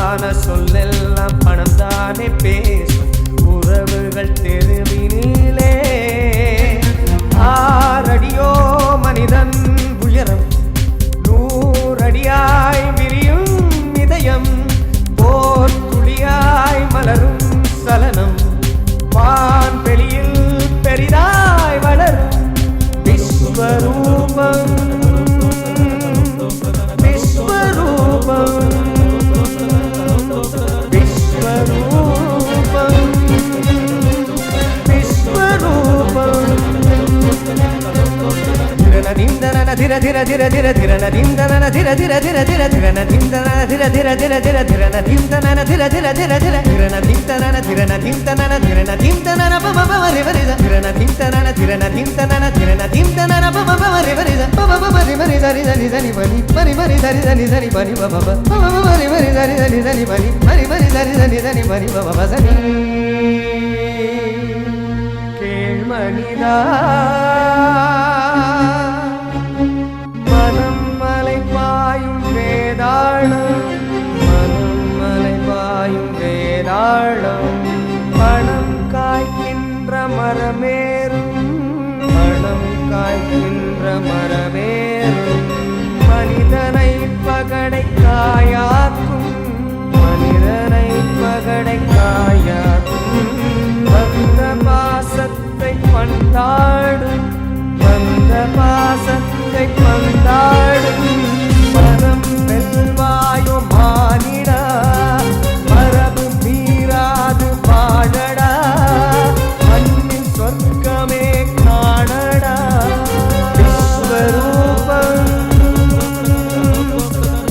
பொய்யான சொல்லெல்லாம் பணம் தானே பேசும் உறவுகள் தெருவினிலே. 6 அடியோ மனிதன் உயரம், 100 அடியாய் விரியும் இதயம், போர் துளியாய் மலரும் சலனம், வான்வெளியில் பெரிதாய் வளரும் விஸ்வரூபம். धिर धिर धिर धिर धिर न धिंदन धिर धिर धिर धिर धिर न धिंदन धिर धिर धिर धिर धिर न धिंदन धिर धिर धिर धिर धिर न धिंदन धिर न धिंदन धिर न धिंदन पम पम रि रि धिर न धिंदन धिर न धिंदन धिर न धिंदन पम पम रि रि पम पम रि रि रि रि रि बनि मरि मरि रि रि रि बनि पम पम पम रि रि रि रि बनि मरि मरि रि रि रि बनि पम पम सनि கேள் மனிதா பணம் காய்க்கின்ற மரமேறும், பணம் காய்க்கின்ற மரமேறும், மனிதனை பகடை காயாக்கும், மனிதனை பகடை காயாக்கும். வந்த பாசத்தை பந்தாடும், வந்த பாசத்தை பந்தாடும், மனம் வெல்வாயோ மானிடா, மரபு மீறாது வாழடா, மண்ணின் சொர்க்கமே காணடா. விஸ்வரூபம்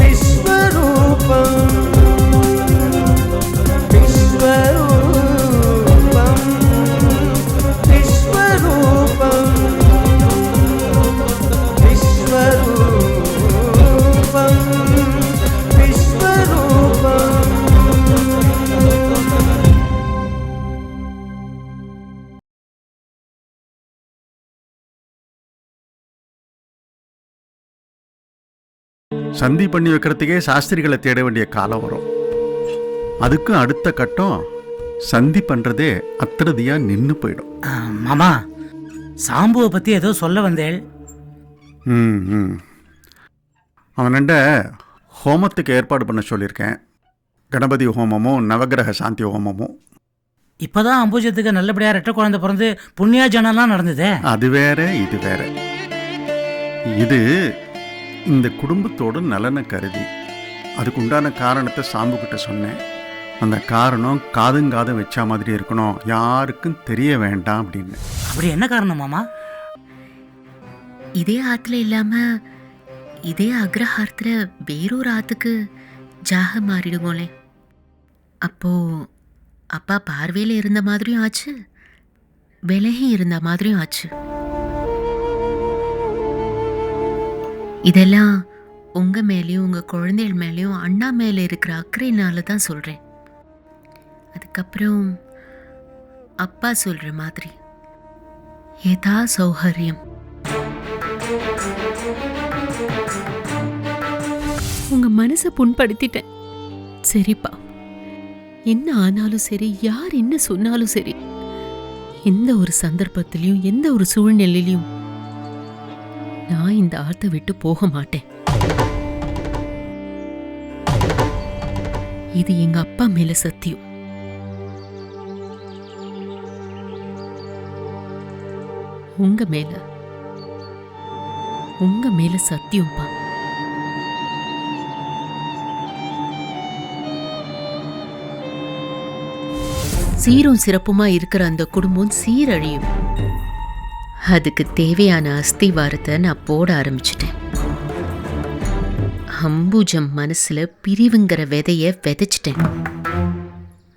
விஸ்வரூபம் விஸ்வரூபம் விஸ்வரூபம் விஸ்வரூபம் விஸ்வரூபம். சந்தி பண்ணி வைக்கிறதுக்கே சாஸ்திரிகளை தேட வேண்டிய காலம் வரும். அதுக்கும் அடுத்த கட்டம் சந்தி பண்றதே அத்திரதியா நின்று போயிடும். மாமா, சாம்புவை பத்தி ஏதோ சொல்ல வந்தேள். அவனண்ட ஹோமத்துக்கு ஏற்பாடு பண்ண சொல்லியிருக்கேன். கணபதி ஹோமமும் நவகிரக சாந்தி ஹோமமும். இப்பதான் அம்புஜத்துக்கு நல்லபடியா ரெட்ட குழந்தை பிறந்து புண்ணியா ஜனம்லாம் நடந்ததே. அது வேற இது வேற. இது இந்த குடும்பத்தோட நலனை கருதி அதுக்கு உண்டான காரணத்தை சாம்புக்கிட்ட சொன்னேன். அந்த காரணம் காதும் வச்சா மாதிரி இருக்கணும், யாருக்கும் தெரிய வேண்டாம் அப்படின்னு. அப்படி என்ன காரணம் மாமா? இதே ஆத்துல இல்லாம இதே அக்ரஹாரத்துல வேறொரு ஆத்துக்கு ஜாக மாறிடுவோலே. அப்போ அப்பா பார்வையில இருந்த மாதிரியும் ஆச்சு, விலகி இருந்த மாதிரியும் ஆச்சு. இதெல்லாம் உங்க மேலேயும் உங்க குழந்தைகள் மேலேயும் அண்ணா மேல இருக்கிற அக்கறையினால தான் சொல்றேன். அதுக்கப்புறம் அப்பா சொல்ற மாதிரி ஏதா சௌகரியம். உங்க மனசை புண்படுத்திட்டேன். சரிப்பா, என்ன ஆனாலும் சரி, யார் என்ன சொன்னாலும் சரி, எந்த ஒரு சந்தர்ப்பத்திலையும் எந்த ஒரு சூழ்நிலையிலையும் நான் இந்த ஆத்தை விட்டு போக மாட்டேன். இது எங்க அப்பா மேல சத்தியம். உங்க மேல சத்தியம்பா. சீரும் சிறப்புமா இருக்கிற அந்த குடும்பம் சீரழியும். அதுக்கு தேவையான அஸ்திவாரத்தை நான் போட ஆரம்பிச்சிட்டேன். அம்புஜம் மனசுல பிரிவுங்கிற விதைய விதைச்சிட்டேன்.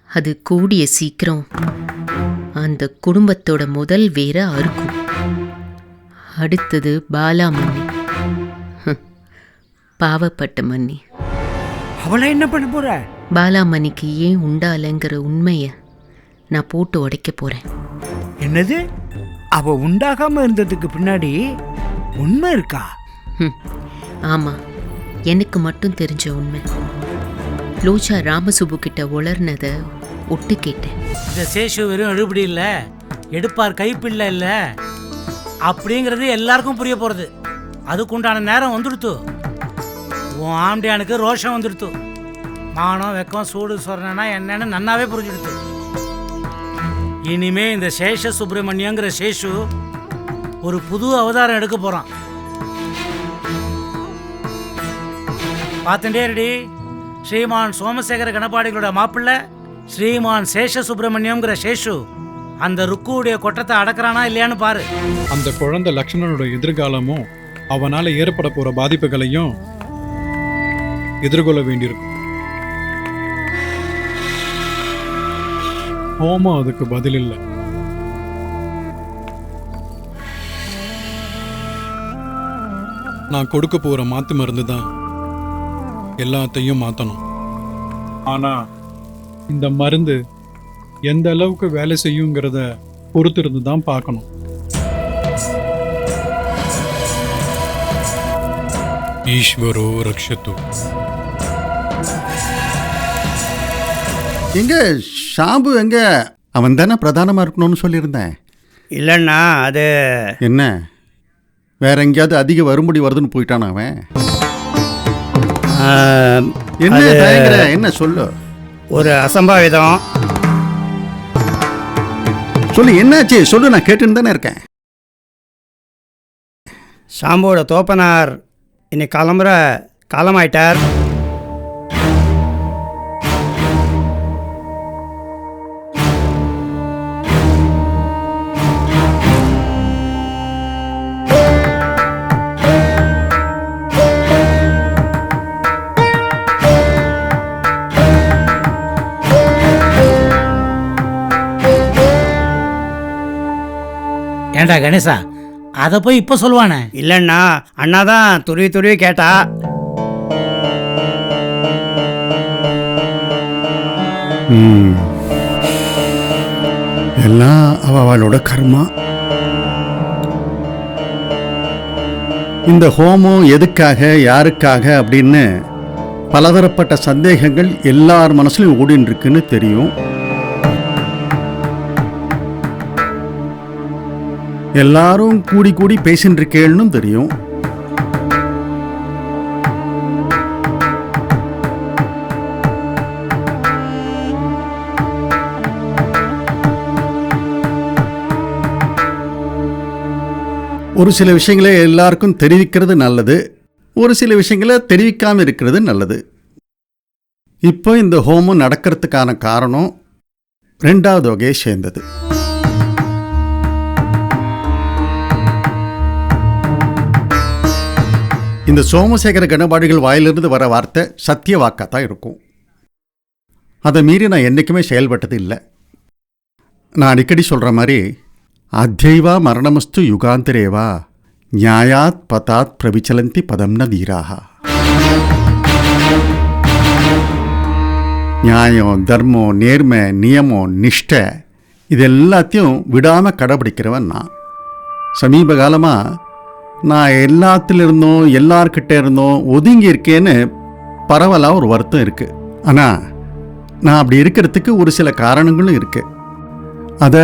அது கூடிய சீக்கிரம் அந்த குடும்பத்தோட முதல் வேற அறுக்கும். அடுத்தது பாலாமண்ணி, பாவப்பட்ட மண்ணி. அவளை என்ன பண்ண போற? பாலாமணிக்கு ஏன் உண்டாலங்கிற உண்மைய நான் போட்டு உடைக்க போறேன். என்னது? அவ உண்டாகாம இருந்ததுக்கு பின்னாடி உண்மை இருக்கா? ஆமா, எனக்கு மட்டும் தெரிஞ்ச உண்மை. லோச்சா ராமசுப்பு கிட்ட உளர்னத ஒட்டு கேட்டேன். இந்த சேஷு வெறும் எழுபடி இல்லை, எடுப்பார் கைப்பிள்ளை இல்லை அப்படிங்கிறது எல்லாருக்கும் புரிய போகிறது. அதுக்குண்டான நேரம் வந்துடுத்து. உன் ஆம்டியானுக்கு ரோஷம் வந்துடுத்து. மானம் வெக்கம் சூடு சொரணா என்னன்னு நன்னாவே புரிஞ்சுடுத்து. இனிமே இந்த சேஷ சுப்பிரமணியங்கிற சேஷு ஒரு புது அவதாரம் எடுக்க போகிறான். பார்த்துட்டே ரெடி. ஸ்ரீமான் சோமசேகர கணபாடிகளோட மாப்பிள்ளை ஸ்ரீமான் சேஷ சுப்பிரமணியம்ங்கிற சேஷு அந்த ருக்குடைய கொட்டத்தை அடக்கிறானா இல்லையான்னு பாரு. அந்த குழந்தை லக்ஷ்மணனோட எதிர்காலமும் அவனால ஏற்பட போற பாதிப்புகளையும் எதிர்கொள்ள வேண்டியிருக்கும். ஹோமம் அதுக்கு பதில் இல்லை. நான் கொடுக்க போற மாத்து மருந்து தான் எல்லாத்தையும் மாத்தணும். ஆனா இந்த மருந்து எந்த அளவுக்கு வேலை செய்யுங்கிறத பொறுத்திருந்து தான் பார்க்கணும். ஈஸ்வரோ ரக்ஷத்து. எங்க ஷாம்பு எங்க? அவன் தானே பிரதானமாக இருக்கணும்னு சொல்லியிருந்தேன். இல்லைண்ணா அது என்ன வேற எங்கேயாவது அதிக வரும்படி வருதுன்னு போயிட்டான் அவன்? என்ன தயங்குற? என்ன சொல்லு. ஒரு அசம்பாவிதம். சொல்லு, என்னாச்சு சொல்லு, நான் கேட்டுன்னு தானே இருக்கேன். ஷாம்போட தோப்பனார் இன்னைக்கு கிளம்புற காலமாயிட்டார். ஏண்டா கணேசா, அதை போய் இப்போ சொல்லுவானே? இல்லைண்ணா, அண்ணா தான் துருவி துருவி கேட்டா. எல்லாம் அவளோட கர்மா. இந்த ஹோமம் எதுக்காக யாருக்காக அப்படின்னு பலதரப்பட்ட சந்தேகங்கள் எல்லார் மனசுலையும் ஓடின்னு இருக்குன்னு தெரியும். எல்லாரும் கூடி கூடி பேசின்னு இருக்கேன்னு தெரியும். ஒரு சில விஷயங்களை எல்லாருக்கும் தெரிவிக்கிறது நல்லது, ஒரு சில விஷயங்களை தெரிவிக்காமல் இருக்கிறது நல்லது. இப்போ இந்த ஹோமம் நடக்கிறதுக்கான காரணம் ரெண்டாவது வகையை சேர்ந்தது. இந்த சோமசேகர கணபாடிகள் வாயிலிருந்து வர வார்த்தை சத்திய வாக்காத்தான் இருக்கும். அதை மீறி நான் என்றைக்குமே செயல்பட்டது இல்லை. நான் அடிக்கடி சொல்கிற மாதிரி அத்யைவா மரணமஸ்து யுகாந்தரேவா நியாயாத் பதாத் பிரவிச்சலந்தி பதம்ன தீராக. நியாயம், தர்மம், நேர்மை, நியமம், நிஷ்டை இது எல்லாத்தையும் விடாமல் கடைபிடிக்கிறவன் நான். சமீப காலமாக நான் எல்லாத்திலிருந்தும் எல்லார்கிட்ட இருந்தும் ஒதுங்கி இருக்கேன்னு பரவலாக ஒரு வருத்தம் இருக்குது. ஆனால் நான் அப்படி இருக்கிறதுக்கு ஒரு சில காரணங்களும் இருக்குது. அதை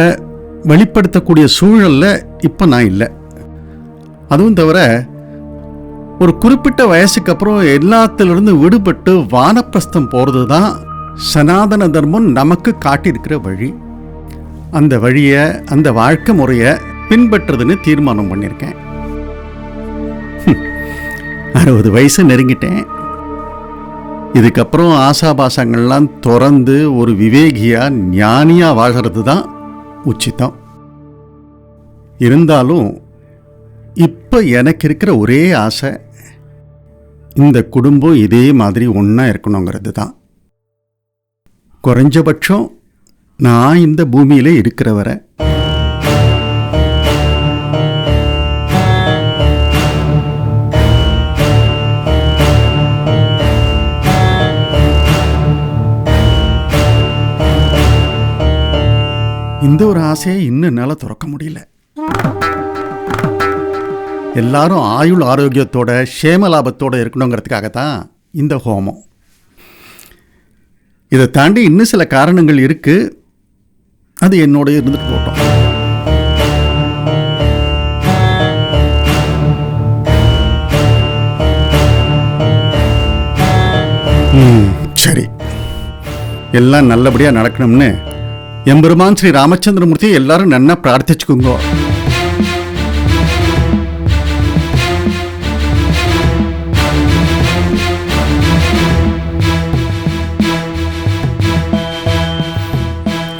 வெளிப்படுத்தக்கூடிய சூழலில் இப்போ நான் இல்லை. அதுவும் தவிர ஒரு குறிப்பிட்ட வயசுக்கு அப்புறம் எல்லாத்திலிருந்து விடுபட்டு வானப்பிரஸ்தம் போகிறது தான் சனாதன தர்மம் நமக்கு காட்டியிருக்கிற வழி. அந்த வழியை, அந்த வாழ்க்கை முறையை பின்பற்றுறதுன்னு தீர்மானம் பண்ணியிருக்கேன். 60 வயசு நெருங்கிட்டேன். இதுக்கப்புறம் ஆசாபாசங்கள்லாம் திறந்து ஒரு விவேகியா ஞானியா வாழ்கிறது தான் உச்சிதம். இருந்தாலும் இப்போ எனக்கு இருக்கிற ஒரே ஆசை இந்த குடும்பம் இதே மாதிரி ஒன்றா இருக்கணுங்கிறது தான். குறைஞ்சபட்சம் நான் இந்த பூமியில் இருக்கிற வரை. இந்த ஒரு ஆசையை இன்னும் என்னால் துறக்க முடியல. எல்லாரும் ஆயுள் ஆரோக்கியத்தோட சேம லாபத்தோடு இருக்கணுங்கிறதுக்காக தான் இந்த ஹோமம். இதை தாண்டி இன்னும் சில காரணங்கள் இருக்கு, அது என்னோட இருந்துட்டு போட்டோம். சரி, எல்லாம் நல்லபடியா நடக்கணும்னு எம்பெருமான் ஸ்ரீ ராமச்சந்திரமூர்த்தி எல்லாரும் நன்னா பிரார்த்திச்சுக்குங்கோ.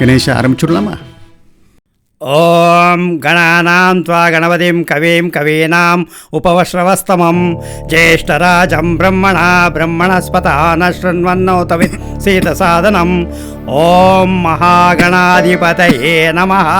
கணேஷ் ஆரம்பிச்சுடலாமா? ஓம் கணானாம் த்வா கணபதிம் கவீம் கவீனாம் உபவஸ்ரவஸ்தமம் ஜேஷ்டராஜம் பிரம்மணா பிரம்மணஸ்பதான ஸ்ருண்வன்னோதவித் சீதசாதனம். ஓம் மகாகணாதிபதயே நமः.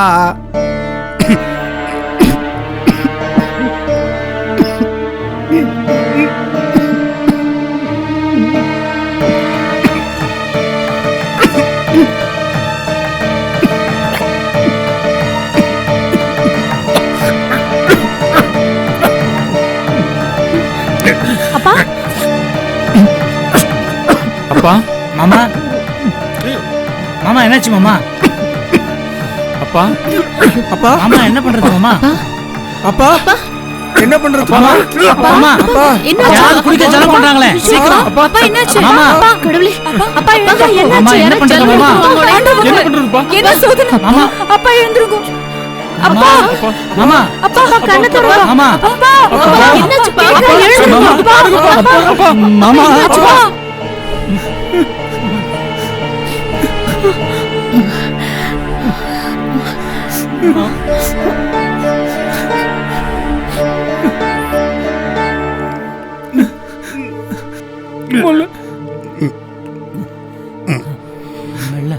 அப்பா, மாமா மாமா என்னாச்சு மாமா? அப்பா, அப்பா, மாமா என்ன பண்றது மாமா? அப்பா, என்ன பண்றது மாமா மாமா யாராவது குடிக்க ஜலம் பண்றாங்களே, சீக்கிரம். அப்பா என்னாச்சு? மாமா. அப்பா கடவுளே, அப்பா எழுந்துங்க. மாமா என்ன பண்றது மாமா? என்ன பண்றதுப்பா? என்ன சோதனை? மாமா. அப்பா எழுந்துருங்க. அப்பா மாமா அப்பா கண்ணை திறங்க. மாமா அப்பா என்னாச்சுப்பா? எழுந்துருங்க. அப்பா மாமா என்னாச்சுப்பா? மெல்ல